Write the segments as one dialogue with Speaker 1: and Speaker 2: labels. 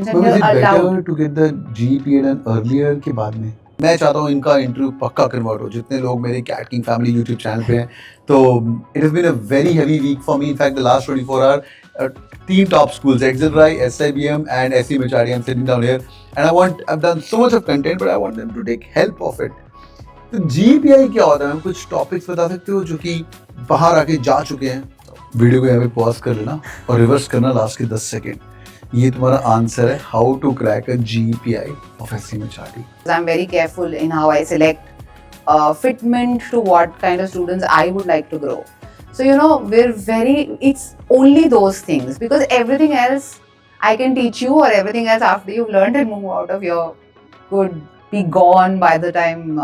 Speaker 1: experience and
Speaker 2: But is
Speaker 1: you're
Speaker 2: it better
Speaker 1: allowed.
Speaker 2: to get the GEPI done earlier के बाद में? मैं चाहता हूँ इनका इंटरव्यू पक्का कन्वर्ट हो जितने लोग मेरे CATKing फैमिली यूट्यूब चैनल पे हैं तो it has been a very heavy week for me. In fact, the last 24 hour तीन top schools XZRI, SIBM and SCMHRD. I'm sitting down here and I've done so much of content but I want them to take help of it. तो GPI क्या होता है? कुछ topics बता सकते हो जो कि बाहर आके जा चुके हैं? वीडियो को यहाँ पे पॉज कर लेना और रिवर्स करना लास्ट के 10 सेकेंड. ये तुम्हारा आंसर है how to crack a GPI of SCMHRD.
Speaker 1: I'm very careful in how I select fitment to what kind of students I would like to grow. So it's only those things, because everything else I can teach you, or everything else after you've learned and move out of your could be gone by the time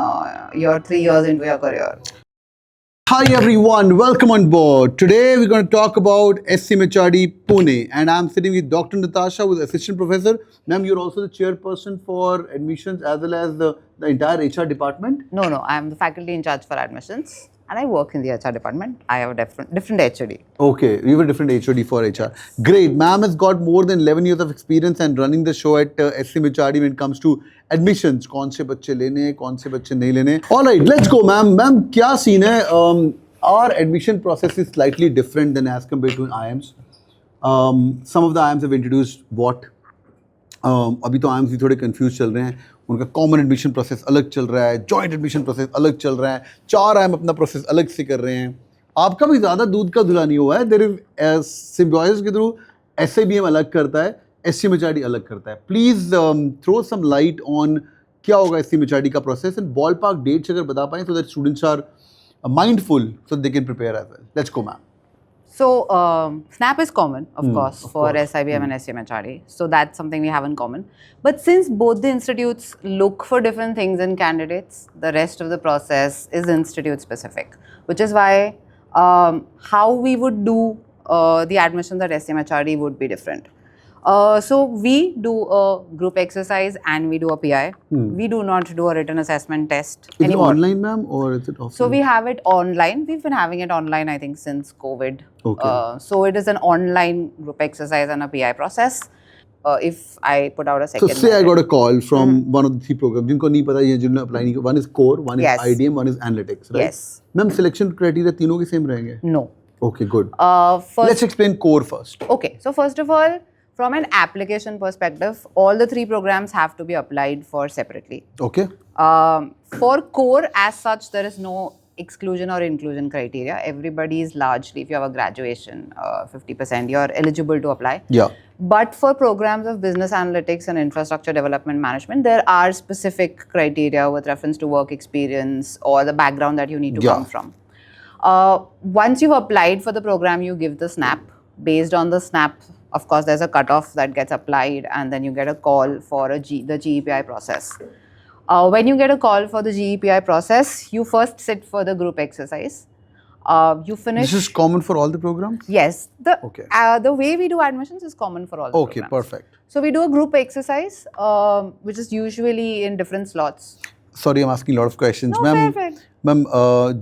Speaker 1: you're 3 years into your career.
Speaker 2: Hi everyone, welcome on board. Today we're going to talk about SCMHRD Pune and I'm sitting with Dr. Natasha, who's assistant professor. Ma'am, you're also the chairperson for admissions as well as the entire HR department?
Speaker 1: No, I'm the faculty in charge for admissions and I work in the HR department. I have a different HOD.
Speaker 2: Okay, you have a different HOD for HR. Great. Ma'am has got more than 11 years of experience and running the show at SCMHRD when it comes to admissions. कौन से बच्चे लेने, कौन से बच्चे नहीं लेने. All right, let's go, ma'am. Ma'am, क्या scene है? Our admission process is slightly different than as compared to IIMs. Some of the IIMs have introduced what? अभी तो IIMs भी थोड़े confused चल रहे हैं. उनका कॉमन एडमिशन प्रोसेस अलग चल रहा है, जॉइंट एडमिशन प्रोसेस अलग चल रहा है, 4 IIM अपना प्रोसेस अलग से कर रहे हैं. आपका भी ज़्यादा दूध का धुला नहीं हुआ है. देयर इज सिम्बायोसिस के थ्रू SIBM अलग करता है, SCMHRD अलग करता है. Please throw some light on क्या होगा SCMHRD का process and ball park dates अगर बता पाएँ so that students are mindful so they can prepare as well. Let's go, ma'am.
Speaker 1: So, SNAP is common, of course, for SIBM and SCMHRD. So, that's something we have in common. But since both the institutes look for different things in candidates, the rest of the process is institute specific, which is why how we would do the admissions at SCMHRD would be different. So, we do a group exercise and we do a PI. We do not do a written assessment test anymore.
Speaker 2: Is it online, ma'am, or is it offline?
Speaker 1: So, we have it online. We've been having it online, I think, since COVID.
Speaker 2: Okay.
Speaker 1: So, it is an online group exercise and a PI process. If I put out a second.
Speaker 2: So, say I got a call from one of the 3 programs. जिनको नहीं पता ये जिन्होंने apply नहीं किया. One is core, one is
Speaker 1: Yes.
Speaker 2: IDM, one is analytics, right?
Speaker 1: Yes.
Speaker 2: Ma'am, selection criteria तीनों के same रहेंगे?
Speaker 1: No.
Speaker 2: Okay, good.
Speaker 1: First,
Speaker 2: Let's explain core first.
Speaker 1: Okay. So, first of all, from an application perspective, all the 3 programs have to be applied for separately.
Speaker 2: Okay.
Speaker 1: For core as such, there is no exclusion or inclusion criteria. Everybody is largely, if you have a graduation, 50%, you're eligible to apply.
Speaker 2: Yeah.
Speaker 1: But for programs of business analytics and infrastructure development management, there are specific criteria with reference to work experience or the background that you need to come from. Once you've applied for the program, you give the SNAP. Based on the SNAP, of course, there's a cutoff that gets applied and then you get a call for the GEPI process. When you get a call for the GEPI process, you first sit for the group exercise. You finish.
Speaker 2: This is common for all the programs?
Speaker 1: Yes.
Speaker 2: Okay.
Speaker 1: The way we do admissions is common for all the
Speaker 2: Okay,
Speaker 1: programs.
Speaker 2: perfect.
Speaker 1: So we do a group exercise, which is usually in different slots.
Speaker 2: Sorry, I'm asking a lot of questions.
Speaker 1: No,
Speaker 2: Ma'am,
Speaker 1: fair.
Speaker 2: Ma'am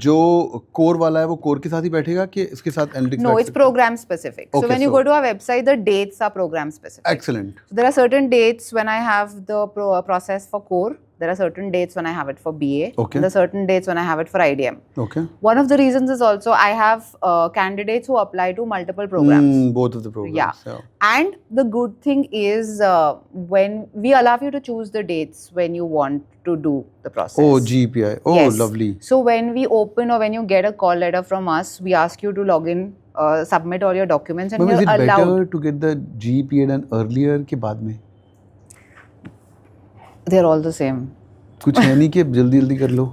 Speaker 2: जो core वाला है वो core के साथ ही बैठेगा कि इसके साथ analytics?
Speaker 1: No, it's program specific.
Speaker 2: Okay,
Speaker 1: so when you go to our website, the dates are program specific.
Speaker 2: Excellent.
Speaker 1: So there are certain dates when I have the process for core. There are certain dates when I have it for BA.
Speaker 2: Okay.
Speaker 1: And there are certain dates when I have it for IDM.
Speaker 2: Okay.
Speaker 1: One of the reasons is also I have candidates who apply to multiple programs.
Speaker 2: Both of the programs.
Speaker 1: Yeah. And the good thing is when we allow you to choose the dates when you want to do the process.
Speaker 2: Oh, GPI. Oh,
Speaker 1: yes.
Speaker 2: Lovely.
Speaker 1: So when we open or when you get a call letter from us, we ask you to log in, submit all your documents, and
Speaker 2: Ma'am,
Speaker 1: you're
Speaker 2: is it
Speaker 1: allowed.
Speaker 2: better to get the GPI done earlier के बाद में?
Speaker 1: They're all the same.
Speaker 2: कुछ है नहीं कि जल्दी कर लो?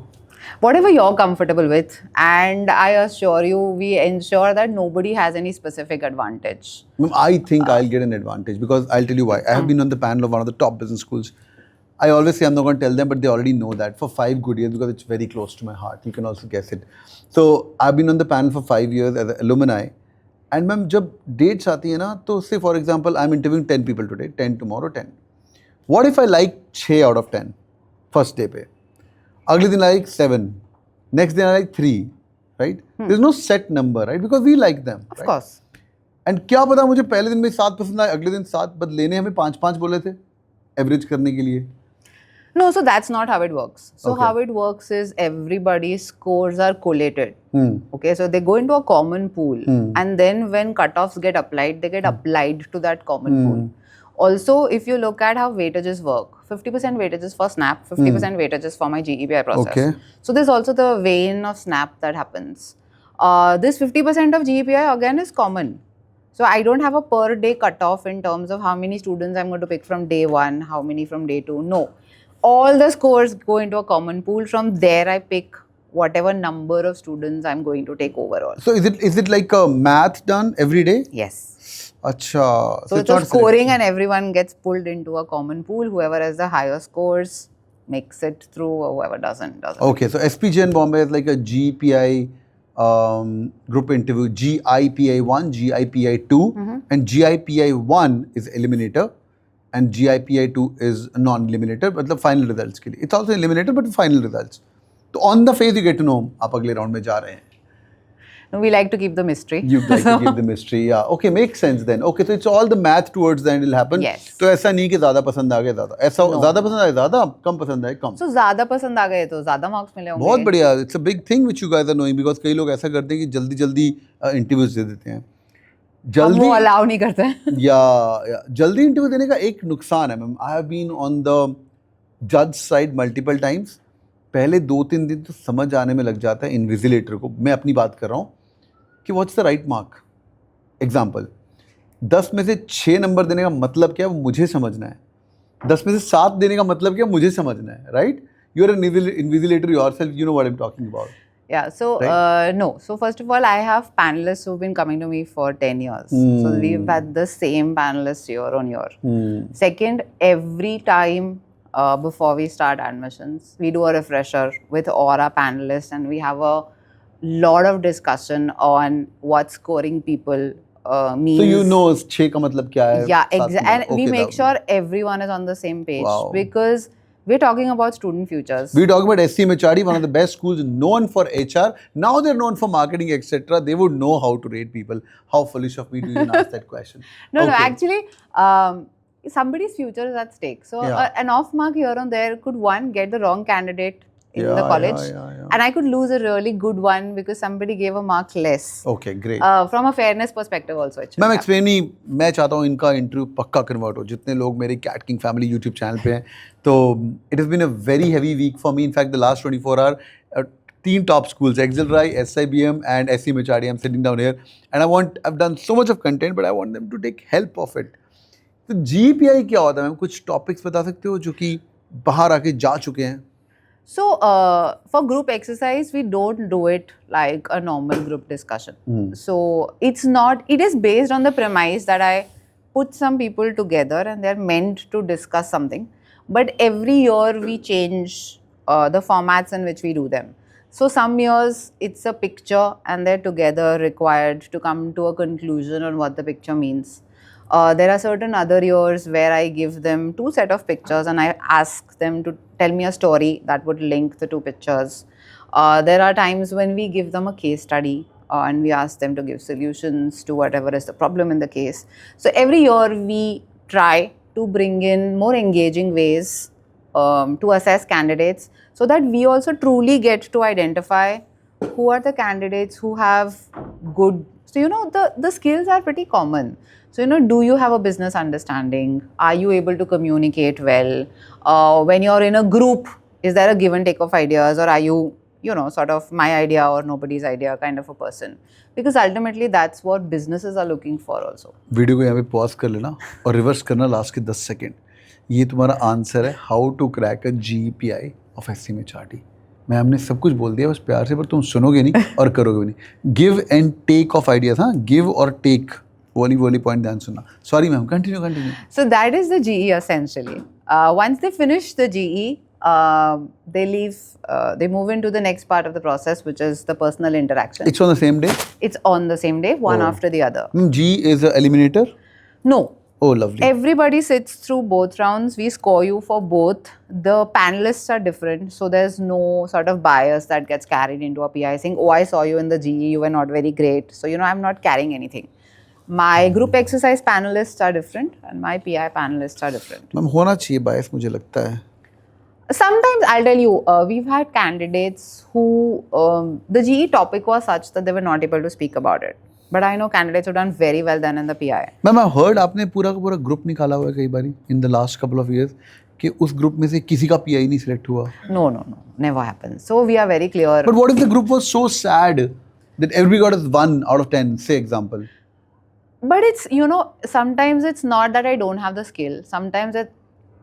Speaker 1: Whatever you're comfortable with, and I assure you, we ensure that nobody has any specific advantage.
Speaker 2: Ma'am, I think I'll get an advantage because I'll tell you why. I have been on the panel of one of the top business schools. I always say I'm not going to tell them, but they already know that for 5 good years because it's very close to my heart. You can also guess it. So I've been on the panel for 5 years as an alumni. And ma'am, जब dates आती है ना, तो say for example, I'm interviewing 10 people today, 10 tomorrow, 10. What if I like 6 out of 10 first day पे? अगले दिन I like 7. Next day I like 3, right? There's no set number, right? Because we like them.
Speaker 1: Of
Speaker 2: right?
Speaker 1: course.
Speaker 2: And क्या पता मुझे पहले दिन में 7 पसंद आए, अगले दिन 7, बट लेने हमें 5-5 बोले थे एवरेज करने के लिए.
Speaker 1: No, so that's not how it works. So
Speaker 2: Okay.
Speaker 1: how it works is everybody's scores are collated.
Speaker 2: Hmm.
Speaker 1: Okay, so they go into a common pool, and then when cutoffs get applied, they get applied to that common pool. Also, if you look at how weightages work, 50% weightages for Snap, 50% weightages for my GEPI process.
Speaker 2: Okay.
Speaker 1: So there's also the vein of Snap that happens. This 50% of GEPI again is common. So I don't have a per day cutoff in terms of how many students I'm going to pick from day 1, how many from day 2. No. All the scores go into a common pool. From there, I pick whatever number of students I'm going to take overall.
Speaker 2: So is it like a math done every day?
Speaker 1: Yes.
Speaker 2: Acha.
Speaker 1: So it's a scoring and everyone gets pulled into a common pool. Whoever has the higher scores makes it through, or whoever doesn't.
Speaker 2: Okay, so SPGN Bombay is like a GPI group interview, GIPI1, GIPI2, and GIPI1 is eliminator. And GIPI2 is non-eliminator, मतलब final results के लिए. It's also eliminator, but final results. तो on the phase you get to know आप अगले round में जा रहे हैं.
Speaker 1: No, we like to keep the mystery.
Speaker 2: You like to keep the mystery, yeah. Okay, makes sense then. Okay, so it's all the math towards the end will happen.
Speaker 1: Yes.
Speaker 2: तो ऐसा नहीं कि ज़्यादा पसंद आ गया ज़्यादा. ऐसा ज़्यादा पसंद आए ज़्यादा, कम पसंद आए कम.
Speaker 1: So ज़्यादा पसंद आ गए तो ज़्यादा marks मिले होंगे.
Speaker 2: बहुत बढ़िया. It's a big thing which you guys are knowing because कई लोग ऐसा करते हैं कि जल्दी interviews दे देते हैं.
Speaker 1: जल्दी वो अलाउ नहीं करते हैं.
Speaker 2: या जल्दी इंटरव्यू देने का एक नुकसान है ma'am. I have been on the जज साइड मल्टीपल टाइम्स. पहले 2-3 दिन तो समझ आने में लग जाता है इन्विजिलेटर को. मैं अपनी बात कर रहा हूँ कि what's the right mark. Example, 10 में से 6 नंबर देने का मतलब क्या है वो मुझे समझना है. 10 में से 7 देने का मतलब क्या मुझे समझना है. Right? You are an invigilator yourself, you know what I am talking about.
Speaker 1: Yeah, so no. So first of all, I have panelists who've been coming to me for 10 years. So we've had the same panelists year on year. Second, every time before we start admissions, we do a refresher with all our panelists and we have a lot of discussion on what scoring people means.
Speaker 2: So you know 6 का मतलब क्या है.
Speaker 1: Yeah, exactly. And we make sure everyone is on the same page.
Speaker 2: Wow.
Speaker 1: Because we're talking about student futures.
Speaker 2: We're talking about SCMHRD, one of the best schools known for HR. Now they're known for marketing, etc. They would know how to rate people. How foolish of me to even ask that question.
Speaker 1: No, actually, somebody's future is at stake. So an off mark here and there could one get the wrong candidate in the college, and I could lose a really good one because somebody gave a mark less.
Speaker 2: Okay, great.
Speaker 1: From a fairness perspective also.
Speaker 2: Ma'am explain नहीं, मैं चाहता हूँ इनका interview पक्का convert हो. जितने लोग मेरे CATKing फैमिली यूट्यूब चैनल पे हैं, तो it has been a very heavy week for me. In fact the last 24 hour 3 top schools, XLRI, SIBM and SCMHRD. I'm sitting down here and I've done so much of content, but I want them to take help of it. तो GPI क्या होता है ma'am? कुछ topics बता सकते हो जो कि बाहर आके जा चुके हैं?
Speaker 1: So, for group exercise, we don't do it like a normal group discussion. So, it is based on the premise that I put some people together and they're meant to discuss something. But every year we change the formats in which we do them. So, some years it's a picture and they're together required to come to a conclusion on what the picture means. There are certain other years where I give them 2 sets of pictures and I ask them to tell me a story that would link the 2 pictures. There are times when we give them a case study and we ask them to give solutions to whatever is the problem in the case. So every year we try to bring in more engaging ways to assess candidates so that we also truly get to identify who are the candidates who have good. So, the skills are pretty common. So, do you have a business understanding? Are you able to communicate well? When you're in a group, is there a give and take of ideas, or are you, sort of my idea or nobody's idea kind of a person? Because ultimately, that's what businesses are looking for also.
Speaker 2: Video को यहाँ पे pause कर लेना और reverse करना last के 10 second. ये तुम्हारा आंसर है how to crack a GPI of SCMHRD. मैं हमने सब कुछ बोल दिया बस प्यार से, पर तुम सुनोगे नहीं और करोगे भी नहीं. Give and take of ideas. हाँ, गिव और टेक वाली पॉइंट ध्यान सुनना. Sorry ma'am, continue.
Speaker 1: So that is the GE essentially. Once they finish the GE, they leave. They move into the next part of the process, which is the personal interaction.
Speaker 2: It's on the same day?
Speaker 1: It's on the same day, one after the other.
Speaker 2: G is an eliminator?
Speaker 1: No.
Speaker 2: Oh, lovely.
Speaker 1: Everybody sits through both rounds. We score you for both. The panelists are different, so there's no sort of bias that gets carried into a PI saying, oh, I saw you in the GE, you were not very great. So, I'm not carrying anything. My group exercise panelists are different and my PI panelists are different.
Speaker 2: Ma'am होना चाहिए bias मुझे लगता है.
Speaker 1: Sometimes I'll tell you, we've had candidates who the GE topic was such that they were not able to speak about it. But I know candidates who done very well then in the PI.
Speaker 2: Ma'am I heard आपने पूरा का पूरा group निकाला हुआ है कई बारी in the last couple of years कि उस ग्रुप में से किसी का PI नहीं सिलेक्ट हुआ.
Speaker 1: No, never happened. So we are very clear.
Speaker 2: But what if the group was so sad that everybody got us 1 out of 10, say example?
Speaker 1: But it's, sometimes it's not that I don't have the skill. Sometimes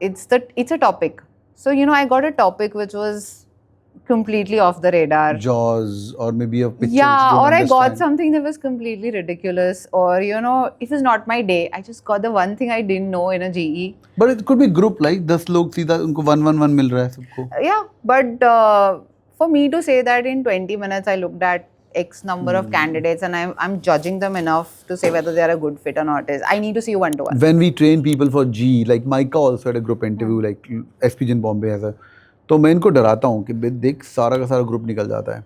Speaker 1: it's a topic. So, I got a topic which was completely off the radar.
Speaker 2: Jaws or maybe a picture.
Speaker 1: Yeah,
Speaker 2: which
Speaker 1: or I got
Speaker 2: understand.
Speaker 1: something that was completely ridiculous. Or, it was not my day. I just got the one thing I didn't know in a GE.
Speaker 2: But it could be group like 10 लोग सीधा उनको 1-1-1 मिल रहा है सबको.
Speaker 1: Yeah, but for me to say that in 20 minutes I looked at X number of candidates and I'm judging them enough to say whether they are a good fit or not is I need to see you one-to-one.
Speaker 2: When we train people for G, like Micah also had a group interview, like SPGN Bombay has a. तो मैं इनको डराता हूँ कि देख सारा का सारा ग्रुप निकल जाता है.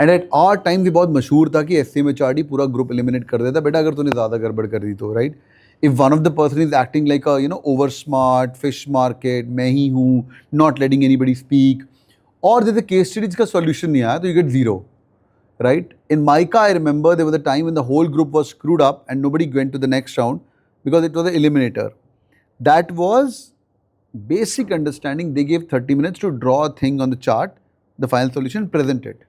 Speaker 2: एंड एट आवर टाइम भी बहुत मशहूर था कि SCMHRD पूरा ग्रुप एलिमिनेट कर देता बेटा अगर तूने ज़्यादा गड़बड़ कर दी तो, right. If one of the person is acting like a over smart fish market, मैं ही हूँ, not letting anybody speak, और जैसे केस स्टडीज का सॉल्यूशन नहीं आया तो you get 0. Right? In Micah, I remember there was a time when the whole group was screwed up and nobody went to the next round because it was an eliminator. That was basic understanding. They gave 30 minutes to draw a thing on the chart, the final solution, present it.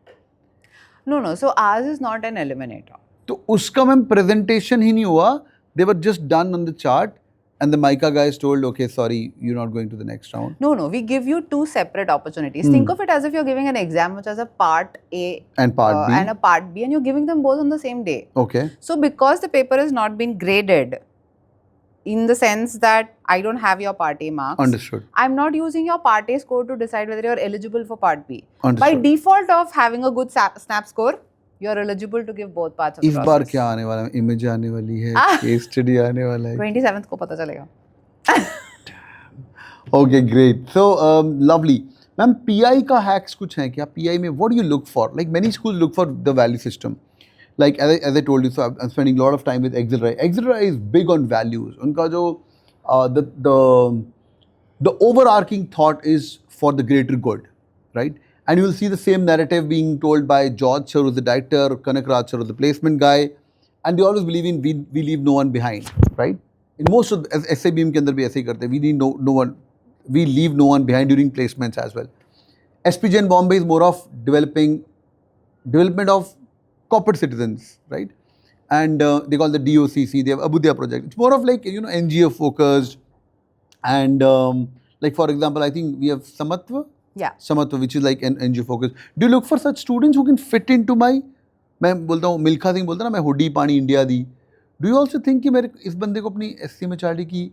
Speaker 1: No. So ours is not an eliminator.
Speaker 2: तो उसका ma'am presentation ही नहीं हुआ. They were just done on the chart. And the Micah guys told, okay, sorry, you're not going to the next round.
Speaker 1: No. We give you 2 separate opportunities. Think of it as if you're giving an exam which has a part A
Speaker 2: and part B.
Speaker 1: And a part B, and you're giving them both on the same day.
Speaker 2: Okay.
Speaker 1: So because the paper has not been graded, in the sense that I don't have your part A marks.
Speaker 2: Understood.
Speaker 1: I'm not using your part A score to decide whether you're eligible for part B.
Speaker 2: Understood.
Speaker 1: By default of having a good snap score, you're eligible to give both parts of the process.
Speaker 2: इस बार क्या आने वाला है? Image आने वाली है, case study आने वाला है.
Speaker 1: 27th को पता चलेगा.
Speaker 2: Okay, great. So, lovely. Ma'am, PI का hacks कुछ हैं क्या? PI में what do you look for? Like many schools look for the value system. Like as I told you, so I'm spending a lot of time with Exeter. Exeter is big on values. उनका जो the overarching thought is for the greater good, right? And you will see the same narrative being told by George sir, who's the director, Kanak Raj sir, who's the placement guy, and they always believe in we leave no one behind, right? In most of SABM के अंदर भी ऐसे ही करते हैं. We need no one, we leave no one behind during placements as well. SPGN Bombay is more of development of corporate citizens, right? And they call the DOCC. They have Abudya project. It's more of like NGO focused, and like for example, I think we have Samatva.
Speaker 1: Yeah.
Speaker 2: Samatva, which is like an NGO focus. Do you look for such students who can fit into my? मैं बोलता हूँ मिल्खा सिंह बोलता ना मैं hoodie पानी India the. Do you also think कि मेरे इस बंदे को अपनी SCMHRD की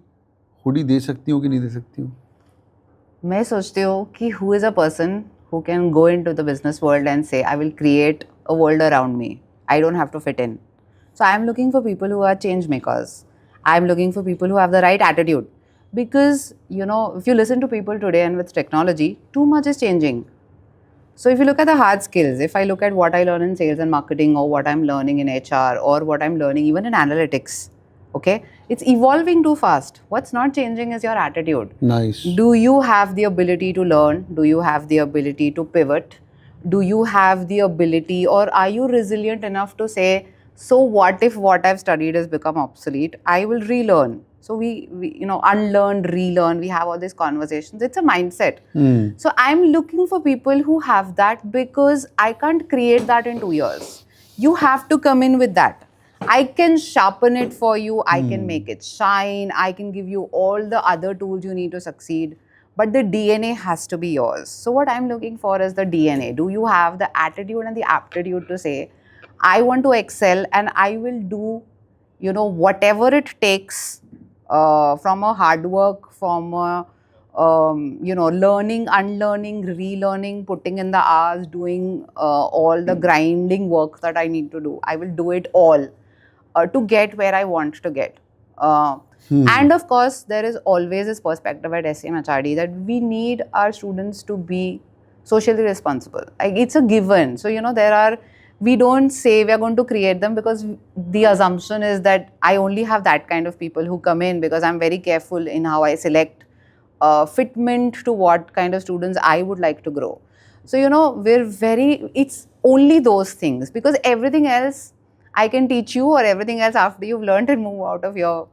Speaker 2: हुडी दे सकती हूँ कि नहीं दे सकती हूँ?
Speaker 1: मैं सोचती हूँ कि who is a person who can go into the business world and say I will create a world around me. I don't have to fit in. So I am looking for people who are change makers. I am looking for people who have the right attitude. Because, if you listen to people today and with technology, too much is changing. So if you look at the hard skills, if I look at what I learn in sales and marketing or what I'm learning in HR or what I'm learning even in analytics, okay, it's evolving too fast. What's not changing is your attitude.
Speaker 2: Nice.
Speaker 1: Do you have the ability to learn? Do you have the ability to pivot? Do you have the ability, or are you resilient enough to say, so what if what I've studied has become obsolete? I will relearn. So we unlearn, relearn, we have all these conversations. It's a mindset. So I'm looking for people who have that, because I can't create that in 2 years. You have to come in with that. I can sharpen it for you. I can make it shine. I can give you all the other tools you need to succeed. But the DNA has to be yours. So what I'm looking for is the DNA. Do you have the attitude and the aptitude to say, I want to excel and I will do, whatever it takes, from a hard work, from a, learning, unlearning, relearning, putting in the hours, doing all the grinding work that I need to do. I will do it all to get where I want to get. And of course, there is always this perspective at SCMHRD that we need our students to be socially responsible. Like, it's a given. So, there are we don't say we are going to create them, because the assumption is that I only have that kind of people who come in, because I'm very careful in how I select fitment to what kind of students I would like to grow. So, it's only those things, because everything else I can teach you, or everything else after you've learned and move out of your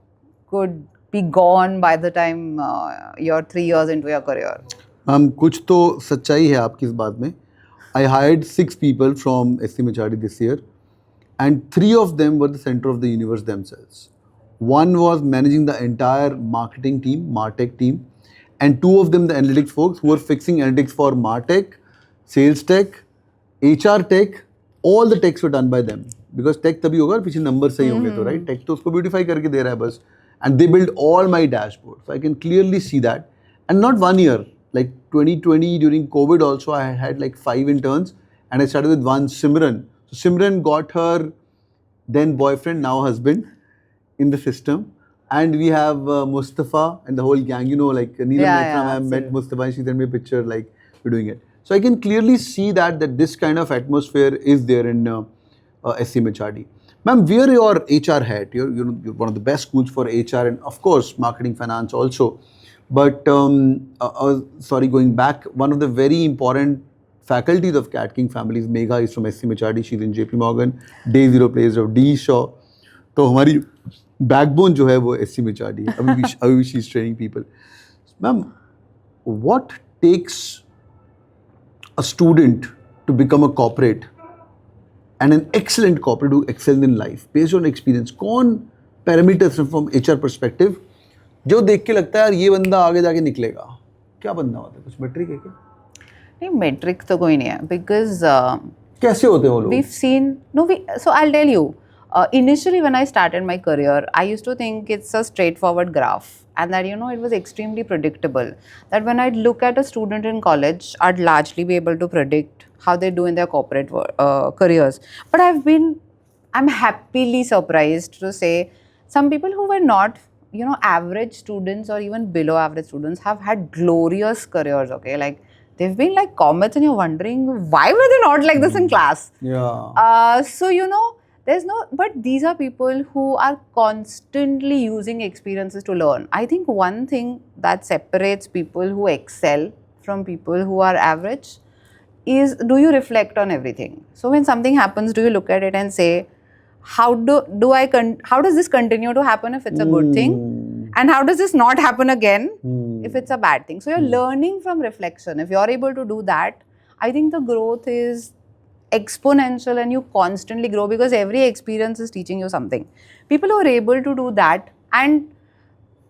Speaker 1: could be gone by the time you're 3 years into your career.
Speaker 2: कुछ तो सच्चाई है आपकी इस बात में. I hired 6 people from SCMHRD this year, and 3 of them were the center of the universe themselves. One was managing the entire marketing team, MarTech team, and 2 of them the analytics folks who were fixing analytics for MarTech, sales tech, HR tech. All the techs were done by them, because tech तभी होगा पीछे numbers सही होंगे तो, right? Tech तो उसको beautify करके दे रहा है बस. And they built all my dashboard, so I can clearly see that. And not 1 year. Like 2020 during COVID also, I had like 5 interns, and I started with one, Simran. So Simran got her then boyfriend, now husband, in the system. And we have Mustafa and the whole gang, like Neelam Netra ma'am met Mustafa and she sent me a picture like we're doing it. So I can clearly see that this kind of atmosphere is there in SCMHRD. Ma'am, wear your HR hat. You're one of the best schools for HR and of course marketing, finance also. But going back, one of the very important faculties of CATKing families, Megha is from SCMHRD. She's in JP Morgan. Day Zero plays of D Shaw. तो हमारी backbone जो है वो SCMHRD है. अभी she's training people. Ma'am, what takes a student to become a corporate and an excellent corporate who excels in life based on experience? कौन parameters from HR perspective जो देख के लगता है यार ये बंदा आगे जाके निकलेगा? क्या बनना होता है? कुछ मेट्रिक है क्या?
Speaker 1: नहीं, मेट्रिक तो कोई नहीं है, बिकॉज
Speaker 2: कैसे होते हैं वो लोग?
Speaker 1: we've seen, so I'll tell you, initially when I started my career, I used to think it's a straightforward graph, and that it was extremely predictable, that when I'd look at a student in college, I'd largely be able to predict how they do in their corporate careers. But I'm happily surprised to say some people who were not average students or even below average students have had glorious careers, okay? Like, they've been like comets and you're wondering, why were they not like this in class?
Speaker 2: Yeah.
Speaker 1: So, but these are people who are constantly using experiences to learn. I think one thing that separates people who excel from people who are average is, do you reflect on everything? So when something happens, do you look at it and say, how does this continue to happen if it's a good thing? And how does this not happen again if it's a bad thing? So you're learning from reflection. If you're able to do that, I think the growth is exponential and you constantly grow, because every experience is teaching you something. People who are able to do that, and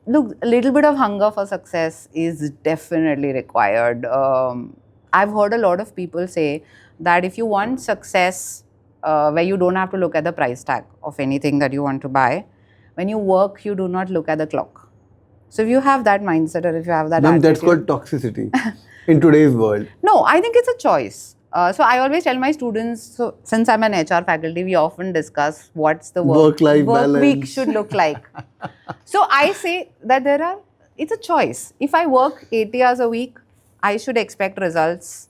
Speaker 1: look, a little bit of hunger for success is definitely required. I've heard a lot of people say that if you want success, where you don't have to look at the price tag of anything that you want to buy, when you work, you do not look at the clock. So if you have that mindset, or if you have that attitude,
Speaker 2: that's called toxicity in today's world.
Speaker 1: No, I think it's a choice. So I always tell my students, so since I'm an HR faculty, we often discuss what's the work week should look like. So I say that it's a choice. If I work 80 hours a week, I should expect results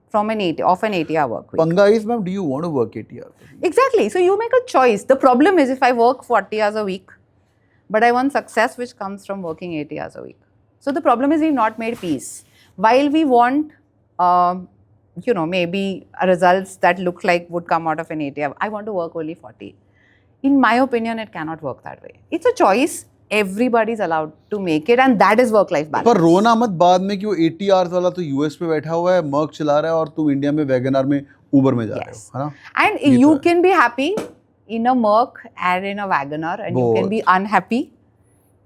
Speaker 1: from an 80-hour work week.
Speaker 2: Panga is, ma'am, do you want to work 80 hours?
Speaker 1: Exactly. So you make a choice. The problem is if I work 40 hours a week, but I want success which comes from working 80 hours a week. So the problem is we've not made peace. While we want, maybe results that look like would come out of an 80 hour, I want to work only 40. In my opinion, it cannot work that way. It's a choice. Everybody's allowed to make it, and that is work-life balance.
Speaker 2: पर रोना मत बाद में कि वो 80 hours वाला तो US पे बैठा हुआ है, मर्क चला रहा है और तुम इंडिया में वैगनआर में ऊबर में जा रहे हो, है ना?
Speaker 1: And you can be happy in a Merc and in a Wagoner, and you can be unhappy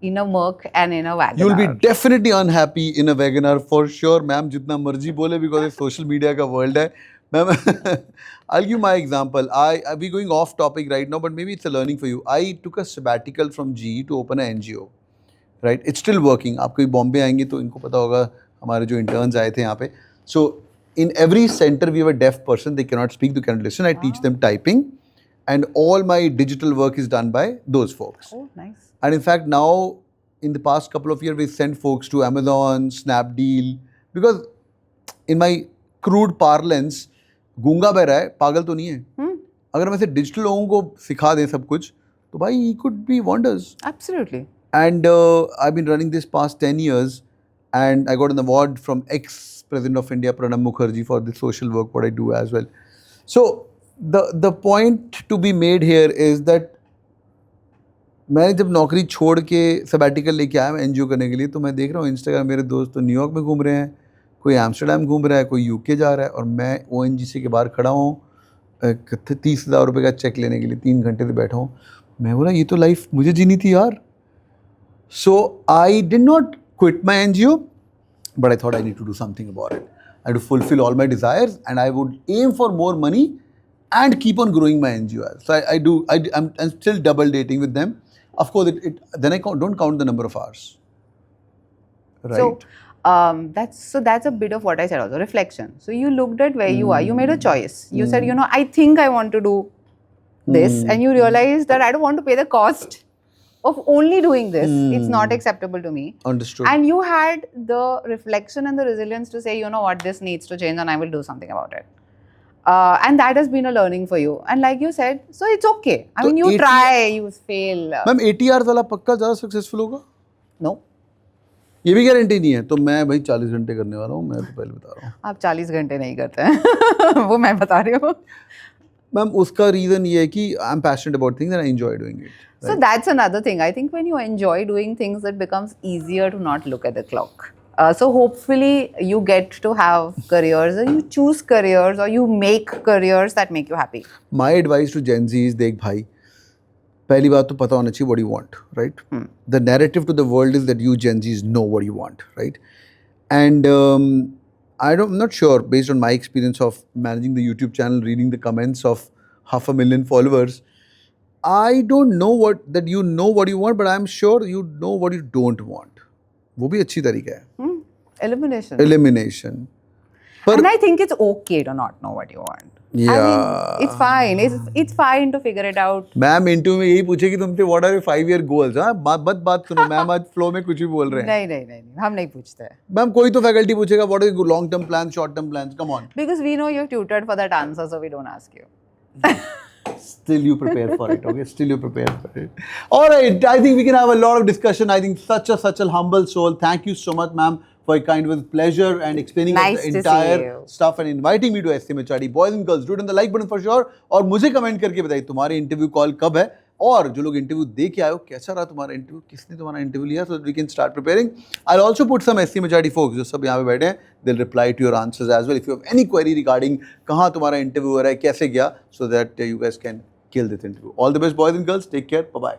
Speaker 1: in a Merc and in a Wagoner.
Speaker 2: You'll be definitely unhappy in a Wagoner for sure, ma'am. जितना मर्जी बोले, because it's social media का world है. Ma'am, I'll give my example. We're going off topic right now, but maybe it's a learning for you. I took a sabbatical from GE to open an NGO. Right? It's still working. आप कभी बॉम्बे आएंगे तो इनको पता होगा हमारे जो interns आए थे यहाँ पे. So in every center we have a deaf person. They cannot speak, they cannot listen. I teach them typing, and all my digital work is done by those folks.
Speaker 1: Oh, nice.
Speaker 2: And in fact, now in the past couple of years, we sent folks to Amazon, Snapdeal, because in my crude parlance, गूंगा बह रहा है, पागल तो नहीं है। अगर हम ऐसे डिजिटल लोगों को सिखा दें सब कुछ तो भाई he could be wonders.
Speaker 1: Absolutely.
Speaker 2: And I've been running this past 10 years and I got an award from ex-President of India, Pranab Mukherjee, for the social work what I do as well. So the point to be made here is that मैंने जब नौकरी छोड़ के sabbatical लेके आया मैं NGO करने के लिए, तो मैं देख रहा हूँ इंस्टाग्राम मेरे दोस्त तो न्यूयॉर्क में घूम रहे हैं, कोई एम्स्टर्डम घूम रहा है, कोई यूके जा रहा है, और मैं ओएनजीसी के बाहर खड़ा हूँ 30,000 रुपये का चेक लेने के लिए 3 घंटे से बैठा हूँ। मैं बोला ये तो लाइफ मुझे जीनी थी यार। So I did not quit my NGO but I thought I need to do something about it. I to fulfil all my desires and I would aim for more money and keep on growing my NGO. So I'm still double dating with them. Of course, then I don't count the number of hours. Right.
Speaker 1: So that's a bit of what I said also, reflection. So you looked at where you are, you made a choice. You said, you know, I think I want to do this, and you realized that I don't want to pay the cost of only doing this. It's not acceptable to me.
Speaker 2: Understood.
Speaker 1: And you had the reflection and the resilience to say, you know what, this needs to change and I will do something about it. And that has been a learning for you. And like you said, so it's okay. I mean, you try, you fail.
Speaker 2: Ma'am 80 hours वाला पक्का ज़्यादा successful होगा?
Speaker 1: No.
Speaker 2: ये भी guarantee नहीं है। तो मैं भाई 40 घंटे करने वाला हूँ, मैं तो पहले बता रहा हूँ।
Speaker 1: आप 40 घंटे नहीं करते हैं वो मैं बता रही हूँ।
Speaker 2: मैम उसका रीज़न ये है कि I am passionate about things and I enjoy doing it.
Speaker 1: So that's another thing. I think when you enjoy doing things, it becomes easier to not look at the clock. So hopefully you get to have careers, or you choose careers, or you make careers that make you happy.
Speaker 2: My advice to Gen Z is, देख भाई, पहली बात तो पता होना चाहिए what you want, right? The narrative to the world is that you Gen Zs know what you want, right? And I'm not sure, based on my experience of managing the YouTube channel, reading the comments of 500,000 followers, I don't know that you know what you want, but I'm sure you know what you don't want. वो भी अच्छी तरीका है। Elimination.
Speaker 1: And I think it's okay to not know what you want.
Speaker 2: Yeah.
Speaker 1: I mean, it's fine. It's fine to figure it out.
Speaker 2: Ma'am interview में यही पूछेगी तुमसे what are your 5-year goals? हाँ, बात सुनो। मैम आज flow में कुछ भी बोल रहे हैं।
Speaker 1: नहीं, हम नहीं पूछते हैं।
Speaker 2: मैम कोई तो फैकल्टी पूछेगा what are your long term plans, short term plans? Come on.
Speaker 1: Because we know you're tutored for that answer, so we don't ask you.
Speaker 2: Still you prepare for it, okay? Still you prepare for it. All right, I think we can have a lot of discussion. I think such a humble soul. Thank you so much, ma'am, for your kind with pleasure and explaining
Speaker 1: nice
Speaker 2: the entire stuff and inviting me to SCMHRD. Boys and girls, do it on the like button for sure. और मुझे comment करके बताइए तुम्हारी interview call कब है, और जो लोग इंटरव्यू दे के आए हो कैसा रहा तुम्हारा इंटरव्यू, किसने तुम्हारा इंटरव्यू लिया, so that we can start preparing. I'll also put some SCMHRD folks जो सब यहाँ पे बैठे हैं, they'll reply to your answers as well. If you have any query regarding कहाँ तुम्हारा इंटरव्यू हो रहा है, कैसे गया, so that you guys can kill this interview. All the best, boys and girls. Take care. Bye bye.